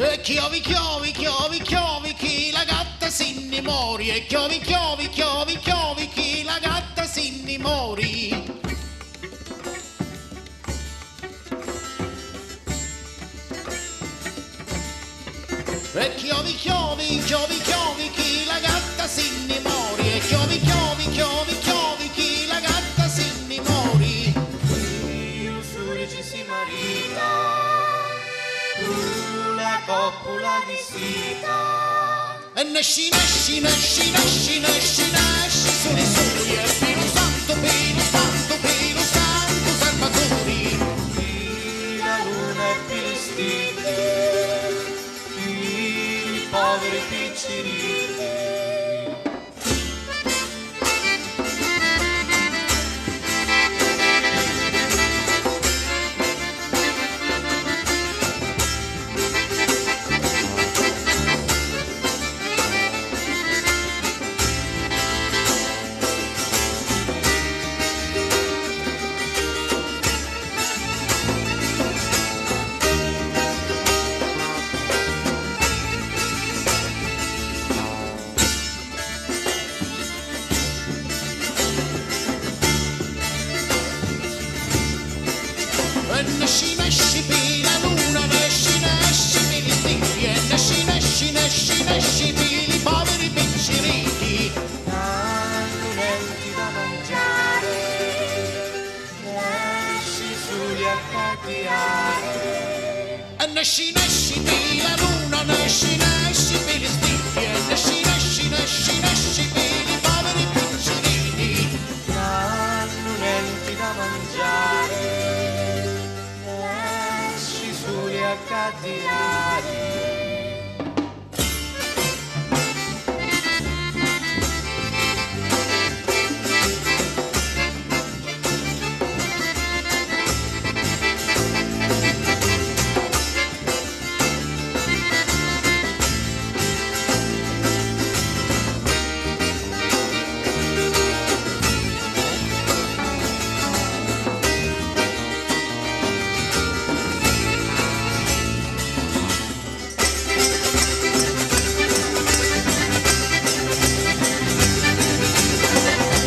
E chiovi, chiovi, chiovi, chiovi, chi la gatta si innamori. E chiovi, chiovi, chiovi, chiovi, chi la gatta si innamori. E chiovi, chiovi, chiovi, chiovi, chi la gatta si innamori. E chiovi, chiovi, chiovi, chiovi, chi la gatta si innamori. Io suri ci si marita, una coppola di sita. E nasci, nasci, nasci, nasci, nasci, nasci, soli, soli, e Pino Santo, Pino Santo, Pino Santo, Salvatori. La luna e Filistini, i poveri piccirini. E nasci, nasci, per la luna, nasci, nasci, per gli stigli. E nasci, nasci, nasci, nasci, per i poveri piccirini. Hanno denti da mangiare, nasci soli a cambiare. E nasci, nasci, per la luna, nasci, nasci, per gli stigli. E nasci, nasci, nasci, nasci, per i poveri piccirini. Hanno denti da mangiare, nasci soli a cambiare.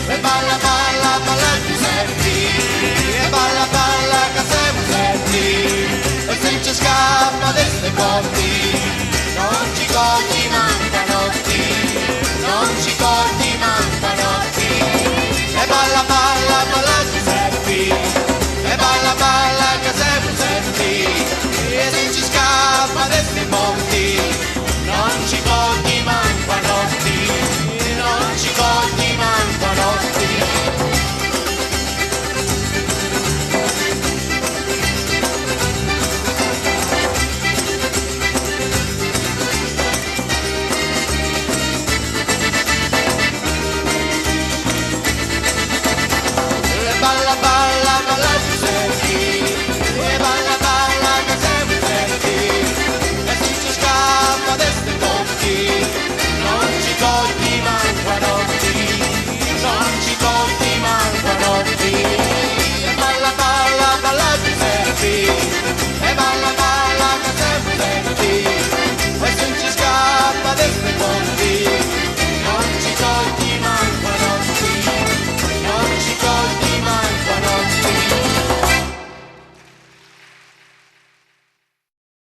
E balla, balla, balla Giuseppi, e balla, balla che siamo servi, e se ci scappa deste botti, non ci corti mancanotti, non ci corti mancanotti. E balla, balla, balla Giuseppi, e balla, balla che siamo servi, e se ci scappa deste botti, non ci corti mancanotti, non ci corti mancanotti.